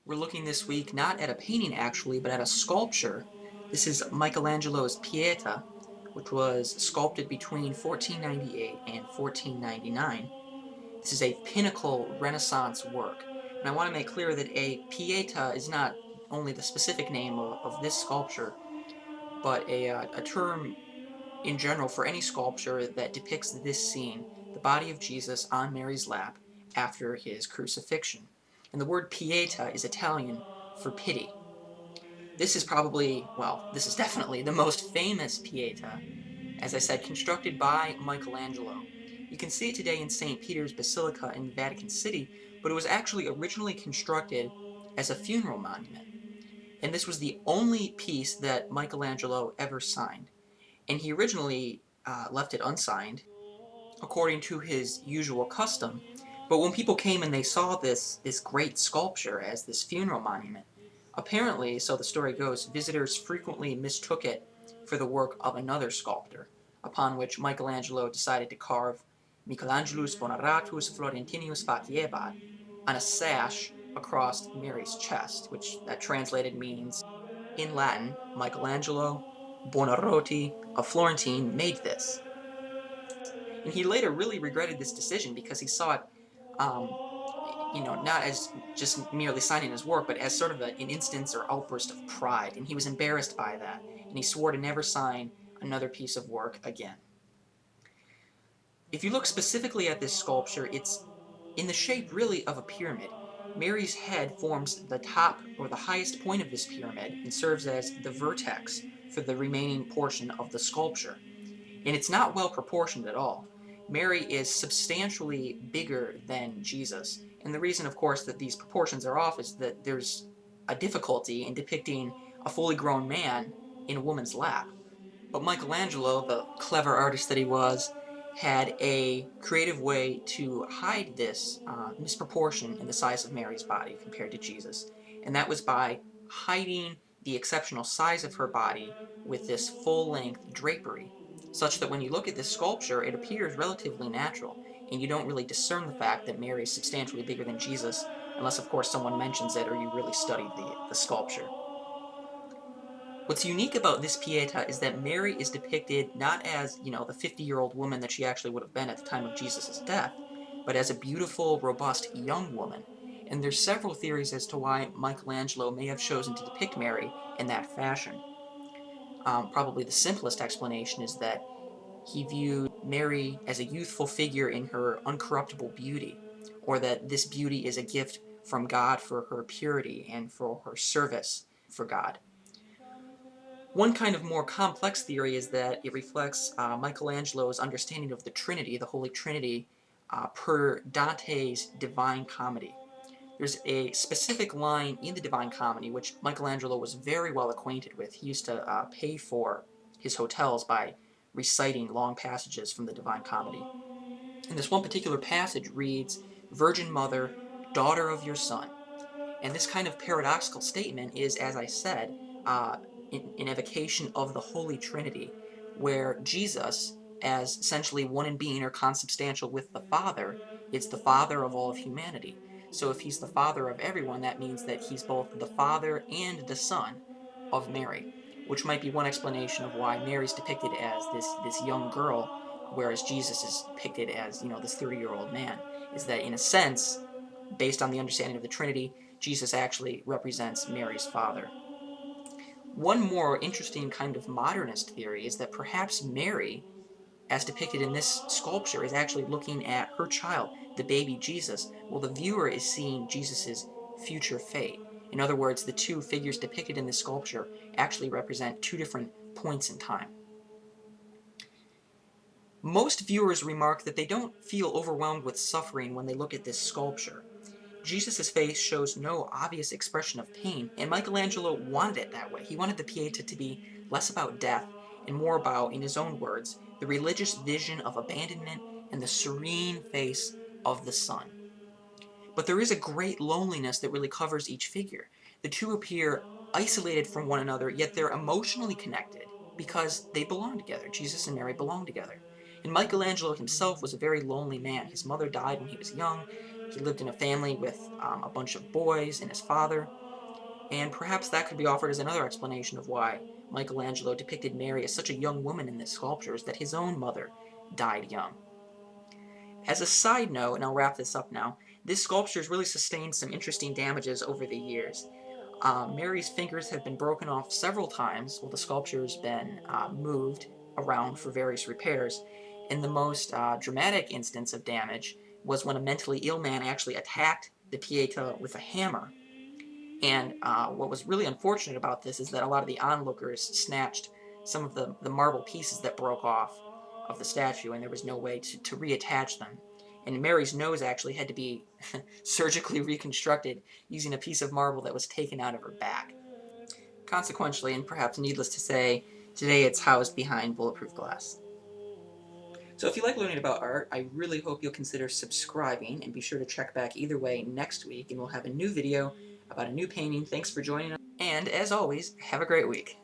We're looking this week not at a painting actually, but at a sculpture. This is Michelangelo's Pietà, which was sculpted between 1498 and 1499. This is a pinnacle Renaissance work. And I want to make clear that a Pietà is not only the specific name of this sculpture, but a term in general for any sculpture that depicts this scene, the body of Jesus on Mary's lap after his crucifixion. And the word pietà is Italian for pity. This is probably, well, this is definitely the most famous pietà, as I said, constructed by Michelangelo. You can see it today in St. Peter's Basilica in Vatican City, but it was actually originally constructed as a funeral monument. And this was the only piece that Michelangelo ever signed. And he originally left it unsigned, according to his usual custom. But when people came and they saw this great sculpture as this funeral monument, apparently, so the story goes, visitors frequently mistook it for the work of another sculptor, upon which Michelangelo decided to carve Michelangelus Bonaratus Florentinius Faciebat on a sash across Mary's chest, which that translated means, in Latin, Michelangelo Buonarroti of Florentine made this. And he later really regretted this decision because he saw it, um, not as just merely signing his work, but as sort of an instance or outburst of pride. And he was embarrassed by that. And he swore to never sign another piece of work again. If you look specifically at this sculpture, it's in the shape really of a pyramid. Mary's head forms the top or the highest point of this pyramid and serves as the vertex for the remaining portion of the sculpture. And it's not well proportioned at all. Mary is substantially bigger than Jesus. And the reason, of course, that these proportions are off is that there's a difficulty in depicting a fully grown man in a woman's lap. But Michelangelo, the clever artist that he was, had a creative way to hide this misproportion in the size of Mary's body compared to Jesus. And that was by hiding the exceptional size of her body with this full-length drapery, such that when you look at this sculpture, it appears relatively natural, and you don't really discern the fact that Mary is substantially bigger than Jesus, unless of course someone mentions it or you really studied the sculpture. What's unique about this Pietà is that Mary is depicted not as, the 50-year-old woman that she actually would have been at the time of Jesus' death, but as a beautiful, robust young woman. And there's several theories as to why Michelangelo may have chosen to depict Mary in that fashion. Probably the simplest explanation is that he viewed Mary as a youthful figure in her uncorruptible beauty, or that this beauty is a gift from God for her purity and for her service for God. One kind of more complex theory is that it reflects Michelangelo's understanding of the Trinity, the Holy Trinity, per Dante's Divine Comedy. There's a specific line in the Divine Comedy which Michelangelo was very well acquainted with. He used to pay for his hotels by reciting long passages from the Divine Comedy. And this one particular passage reads, "Virgin Mother, daughter of your Son." And this kind of paradoxical statement is, as I said, an evocation of the Holy Trinity, where Jesus, as essentially one in being or consubstantial with the Father, is the Father of all of humanity. So if he's the Father of everyone, that means that he's both the Father and the Son of Mary, which might be one explanation of why Mary's depicted as this young girl, whereas Jesus is depicted as, this 30-year-old man, is that in a sense, based on the understanding of the Trinity, Jesus actually represents Mary's father. One more interesting kind of modernist theory is that perhaps Mary, as depicted in this sculpture, is actually looking at her child, the baby Jesus, while the viewer is seeing Jesus' future fate. In other words, the two figures depicted in this sculpture actually represent two different points in time. Most viewers remark that they don't feel overwhelmed with suffering when they look at this sculpture. Jesus' face shows no obvious expression of pain, and Michelangelo wanted it that way. He wanted the Pietà to be less about death and more about, in his own words, the religious vision of abandonment and the serene face of the Son. But there is a great loneliness that really covers each figure. The two appear isolated from one another, yet they're emotionally connected because they belong together. Jesus and Mary belong together. And Michelangelo himself was a very lonely man. His mother died when he was young, He lived in a family with a bunch of boys and his father, and perhaps that could be offered as another explanation of why Michelangelo depicted Mary as such a young woman in this sculpture, is that his own mother died young. As a side note, and I'll wrap this up now, this sculpture has really sustained some interesting damages over the years. Mary's fingers have been broken off several times while the sculpture's been moved around for various repairs. And the most dramatic instance of damage was when a mentally ill man actually attacked the Pietà with a hammer. And what was really unfortunate about this is that a lot of the onlookers snatched some of the marble pieces that broke off of the statue, and there was no way to reattach them. And Mary's nose actually had to be surgically reconstructed using a piece of marble that was taken out of her back. Consequently, and perhaps needless to say, today it's housed behind bulletproof glass. So if you like learning about art, I really hope you'll consider subscribing, and be sure to check back either way next week, and we'll have a new video about a new painting. Thanks for joining us, and as always, have a great week.